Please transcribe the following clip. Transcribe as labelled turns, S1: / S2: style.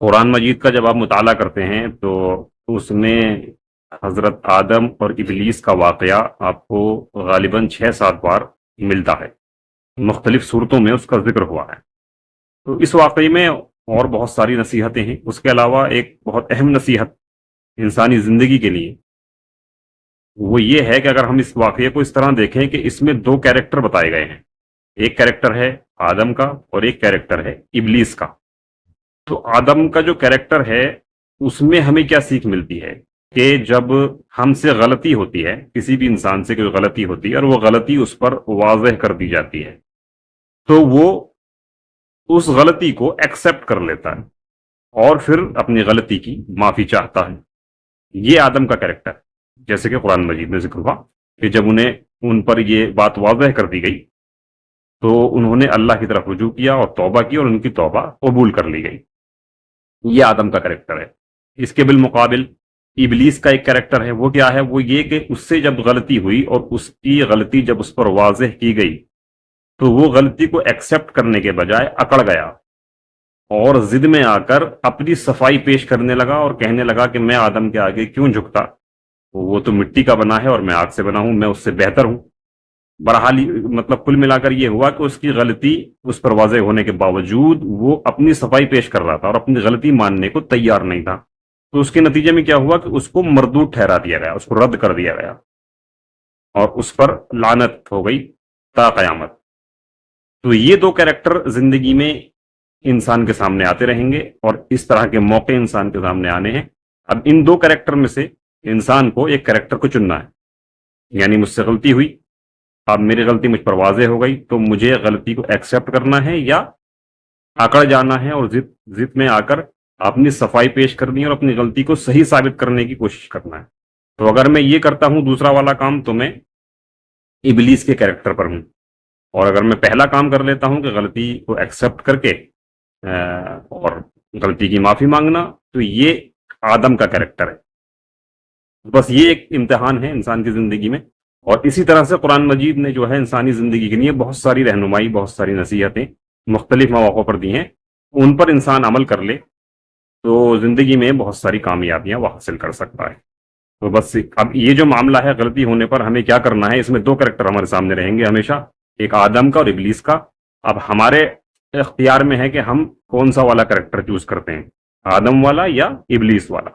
S1: قرآن مجید کا جب آپ مطالعہ کرتے ہیں تو اس میں حضرت آدم اور ابلیس کا واقعہ آپ کو غالباً 6-7 بار ملتا ہے، مختلف صورتوں میں اس کا ذکر ہوا ہے۔ تو اس واقعے میں اور بہت ساری نصیحتیں ہیں، اس کے علاوہ ایک بہت اہم نصیحت انسانی زندگی کے لیے وہ یہ ہے کہ اگر ہم اس واقعے کو اس طرح دیکھیں کہ اس میں 2 کیریکٹر بتائے گئے ہیں، ایک کیریکٹر ہے آدم کا اور ایک کیریکٹر ہے ابلیس کا۔ تو آدم کا جو کیریکٹر ہے اس میں ہمیں کیا سیکھ ملتی ہے کہ جب ہم سے غلطی ہوتی ہے، کسی بھی انسان سے کوئی غلطی ہوتی ہے اور وہ غلطی اس پر واضح کر دی جاتی ہے تو وہ اس غلطی کو ایکسپٹ کر لیتا ہے اور پھر اپنی غلطی کی معافی چاہتا ہے۔ یہ آدم کا کیریکٹر، جیسے کہ قرآن مجید میں ذکر ہوا کہ جب ان پر یہ بات واضح کر دی گئی تو انہوں نے اللہ کی طرف رجوع کیا اور توبہ کی اور ان کی توبہ قبول کر لی گئی۔ یہ آدم کا کریکٹر ہے۔ اس کے بالمقابل ابلیس کا ایک کریکٹر ہے، وہ کیا ہے؟ وہ یہ کہ اس سے جب غلطی ہوئی اور اس کی غلطی جب اس پر واضح کی گئی تو وہ غلطی کو ایکسپٹ کرنے کے بجائے اکڑ گیا اور ضد میں آ کر اپنی صفائی پیش کرنے لگا اور کہنے لگا کہ میں آدم کے آگے کیوں جھکتا، وہ تو مٹی کا بنا ہے اور میں آگ سے بنا ہوں، میں اس سے بہتر ہوں۔ بہرحال مطلب کل ملا کر یہ ہوا کہ اس کی غلطی اس پر واضح ہونے کے باوجود وہ اپنی صفائی پیش کر رہا تھا اور اپنی غلطی ماننے کو تیار نہیں تھا۔ تو اس کے نتیجے میں کیا ہوا کہ اس کو مردود ٹھہرا دیا گیا، اس کو رد کر دیا گیا اور اس پر لعنت ہو گئی تا قیامت۔ تو یہ 2 کریکٹر زندگی میں انسان کے سامنے آتے رہیں گے اور اس طرح کے موقع انسان کے سامنے آنے ہیں۔ اب ان 2 کریکٹر میں سے انسان کو ایک کریکٹر کو چننا ہے، یعنی مجھ سے غلطی ہوئی، اب میری غلطی مجھ پر واضح ہو گئی تو مجھے غلطی کو ایکسپٹ کرنا ہے یا اکڑ جانا ہے اور ضد میں آ کر اپنی صفائی پیش کرنی ہے اور اپنی غلطی کو صحیح ثابت کرنے کی کوشش کرنا ہے۔ تو اگر میں یہ کرتا ہوں دوسرا والا کام تو میں ابلیس کے کریکٹر پر ہوں، اور اگر میں پہلا کام کر لیتا ہوں کہ غلطی کو ایکسپٹ کر کے اور غلطی کی معافی مانگنا، تو یہ آدم کا کریکٹر ہے۔ بس یہ ایک امتحان ہے انسان کی زندگی میں، اور اسی طرح سے قرآن مجید نے جو ہے انسانی زندگی کے لیے بہت ساری رہنمائی، بہت ساری نصیحتیں مختلف مواقع پر دی ہیں۔ ان پر انسان عمل کر لے تو زندگی میں بہت ساری کامیابیاں وہ حاصل کر سکتا ہے۔ تو بس اب یہ جو معاملہ ہے غلطی ہونے پر ہمیں کیا کرنا ہے، اس میں 2 کریکٹر ہمارے سامنے رہیں گے ہمیشہ، ایک آدم کا اور ابلیس کا۔ اب ہمارے اختیار میں ہے کہ ہم کون سا والا کریکٹر چوز کرتے ہیں، آدم والا یا ابلیس والا۔